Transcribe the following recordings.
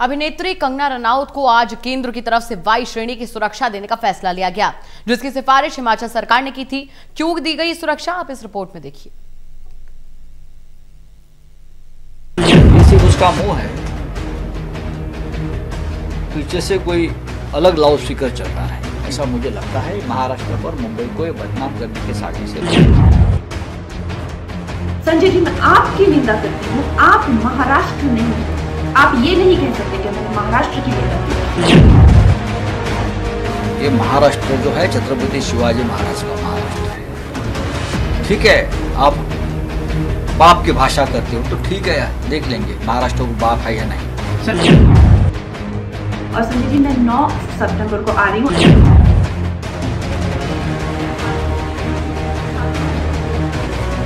अभिनेत्री कंगना रनौत को आज केंद्र की तरफ से वाई श्रेणी की सुरक्षा देने का फैसला लिया गया, जिसकी सिफारिश हिमाचल सरकार ने की थी। क्यों दी गई सुरक्षा, आप इस रिपोर्ट में देखिए। इसी उसका मुंह है, पीछे से कोई अलग लाउड स्पीकर चल रहा है, ऐसा मुझे लगता है। महाराष्ट्र पर मुंबई को बदनाम करने के साजिश से। संजय जी, मैं आपकी निंदा करती हूँ, आप महाराष्ट्र नहीं, आप ये नहीं कह सकते कि मैं महाराष्ट्र की निंदा करती हूँ। ये महाराष्ट्र जो है छत्रपति शिवाजी महाराज का महाराष्ट्र है। ठीक है, आप बाप की भाषा करते हो तो ठीक है, देख लेंगे महाराष्ट्र को बाप है या नहीं। और संजय जी, मैं 9 सितंबर को आ रही हूँ।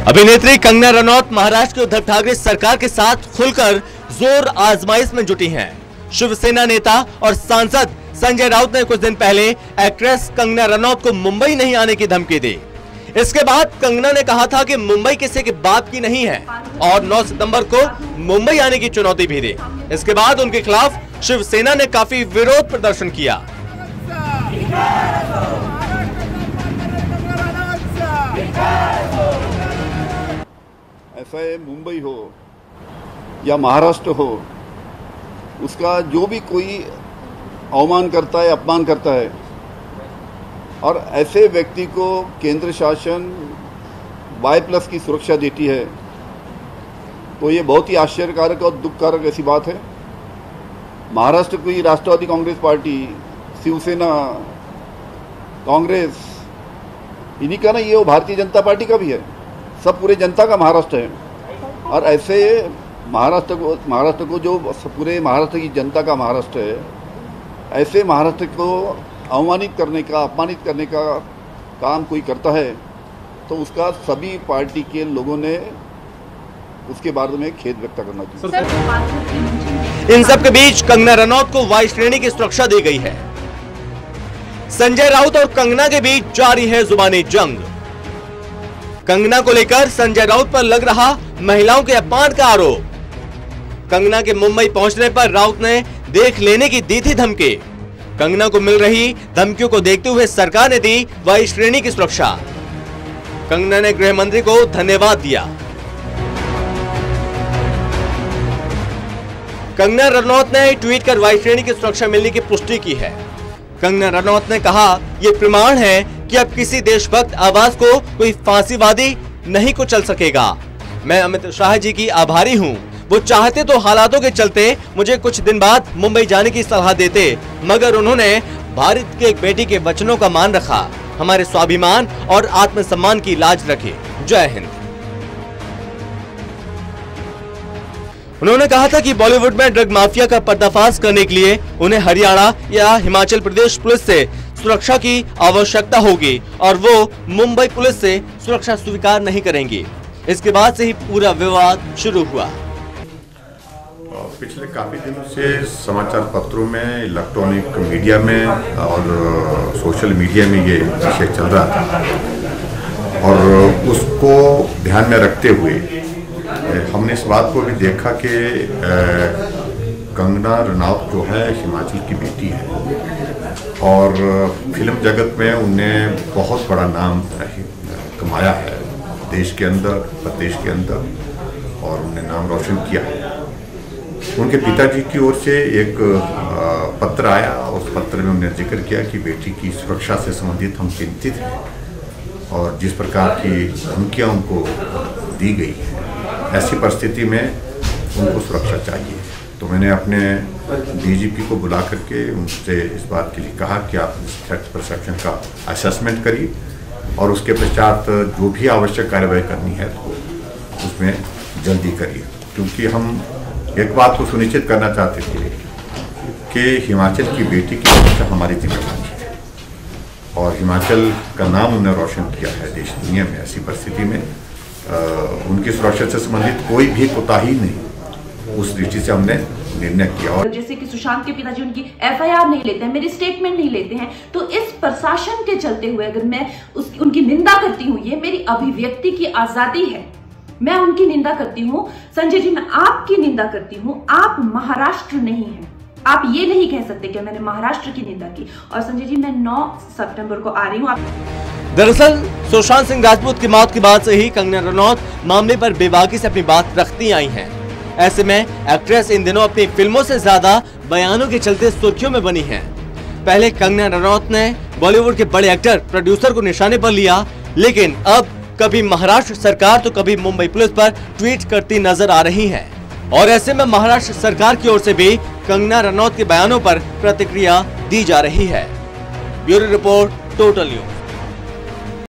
अभिनेत्री कंगना रनौत महाराष्ट्र के उद्धव ठाकरे सरकार के साथ खुलकर जोर आजमाइश में जुटी हैं। शिवसेना नेता और सांसद संजय राउत ने कुछ दिन पहले एक्ट्रेस कंगना रनौत को मुंबई नहीं आने की धमकी दी। इसके बाद कंगना ने कहा था कि मुंबई किसी के बाप की नहीं है और 9 सितंबर को मुंबई आने की चुनौती भी दी। इसके बाद उनके खिलाफ शिवसेना ने काफी विरोध प्रदर्शन किया। ऐसा है, मुंबई हो या महाराष्ट्र हो, उसका जो भी कोई अवमान करता है, अपमान करता है, और ऐसे व्यक्ति को केंद्र शासन Y+ की सुरक्षा देती है, तो ये बहुत ही आश्चर्यकारक और दुखकारक ऐसी बात है। महाराष्ट्र की राष्ट्रवादी कांग्रेस पार्टी, शिवसेना, कांग्रेस, इन्हीं का ना, ये वो भारतीय जनता पार्टी का भी है, सब पूरे जनता का महाराष्ट्र है। और ऐसे महाराष्ट्र को जो पूरे महाराष्ट्र की जनता का महाराष्ट्र है, ऐसे महाराष्ट्र को अवमानित करने का, अपमानित करने का काम कोई करता है तो उसका सभी पार्टी के लोगों ने उसके बारे में खेद व्यक्त करना चाहिए। इन सब के बीच कंगना रनौत को वाई श्रेणी की सुरक्षा दी गई है। संजय राउत और कंगना के बीच जारी है जुबानी जंग। कंगना को लेकर संजय राउत पर लग रहा महिलाओं के अपमान का आरोप। कंगना के मुंबई पहुंचने पर राउत ने देख लेने की दी थी धमकी। कंगना को मिल रही धमकियों को देखते हुए सरकार ने दी वाई श्रेणी की सुरक्षा। कंगना ने गृह मंत्री को धन्यवाद दिया। कंगना रनौत ने ट्वीट कर वाई श्रेणी की सुरक्षा मिलने की पुष्टि की है। कंगना रनौत ने कहा, यह प्रमाण है कि अब किसी देशभक्त आवाज को कोई फांसीवादी नहीं कुचल सकेगा। मैं अमित शाह जी की आभारी हूं। वो चाहते तो हालातों के चलते मुझे कुछ दिन बाद मुंबई जाने की सलाह देते, मगर उन्होंने भारत के एक बेटी के वचनों का मान रखा, हमारे स्वाभिमान और आत्मसम्मान की लाज रखी। जय हिंद। उन्होंने कहा था कि बॉलीवुड में ड्रग माफिया का पर्दाफाश करने के लिए उन्हें हरियाणा या हिमाचल प्रदेश पुलिस से सुरक्षा की आवश्यकता होगी और वो मुंबई पुलिस से सुरक्षा स्वीकार नहीं करेंगी। इसके बाद से ही पूरा विवाद शुरू हुआ। पिछले काफ़ी दिनों से समाचार पत्रों में, इलेक्ट्रॉनिक मीडिया में और सोशल मीडिया में ये विषय चल रहा था और उसको ध्यान में रखते हुए हमने इस बात को भी देखा कि कंगना रनौत जो है हिमाचल की बेटी है और फिल्म जगत में उन्हें बहुत बड़ा नाम कमाया है देश के अंदर, प्रदेश के अंदर, और उन्हें नाम रोशन किया है। उनके पिताजी की ओर से एक पत्र आया, उस पत्र में उन्होंने जिक्र किया कि बेटी की सुरक्षा से संबंधित हम चिंतित हैं और जिस प्रकार की धमकियाँ उनको दी गई है, ऐसी परिस्थिति में उनको सुरक्षा चाहिए। तो मैंने अपने DGP को बुला करके उनसे इस बात के लिए कहा कि आप इस थ्रेट परसेप्शन का असेसमेंट करिए और उसके पश्चात जो भी आवश्यक कार्रवाई करनी है तो उसमें जल्दी करिए, क्योंकि हम एक बात को सुनिश्चित करना चाहते थे कि हिमाचल की बेटी की सुरक्षा हमारी जिम्मेदारी है और हिमाचल का नाम उन्होंने रोशन किया है देश दुनिया में। ऐसी परिस्थिति में उनकी सुरक्षा से संबंधित कोई भी कोताही नहीं, उस दृष्टि से हमने निर्णय किया। और जैसे कि सुशांत के पिताजी उनकी FIR नहीं लेते हैं, मेरी स्टेटमेंट नहीं लेते हैं, तो इस प्रशासन के चलते हुए अगर मैं उनकी निंदा करती हूँ, ये मेरी अभिव्यक्ति की आजादी है, मैं उनकी निंदा करती हूँ। संजय जी, मैं आपकी निंदा करती हूँ, आप महाराष्ट्र नहीं हैं। आप ये नहीं कह सकते कि मैंने महाराष्ट्र की निंदा की। और संजय जी, मैं 9 सितंबर को आ रही हूँ। दरअसल सुशांत सिंह राजपूत की मौत के बाद से ही कंगना रनौत मामले पर बेबाकी से अपनी बात रखती आई हैं। ऐसे में एक्ट्रेस इन दिनों अपनी फिल्मों से ज्यादा बयानों के चलते सुर्खियों में बनी हैं। पहले कंगना रनौत ने बॉलीवुड के बड़े एक्टर प्रोड्यूसर को निशाने पर लिया, लेकिन अब कभी महाराष्ट्र सरकार तो कभी मुंबई पुलिस पर ट्वीट करती नजर आ रही हैं। और ऐसे में महाराष्ट्र सरकार की ओर से भी कंगना रनौत के बयानों पर प्रतिक्रिया दी जा रही है। Bureau report, total news.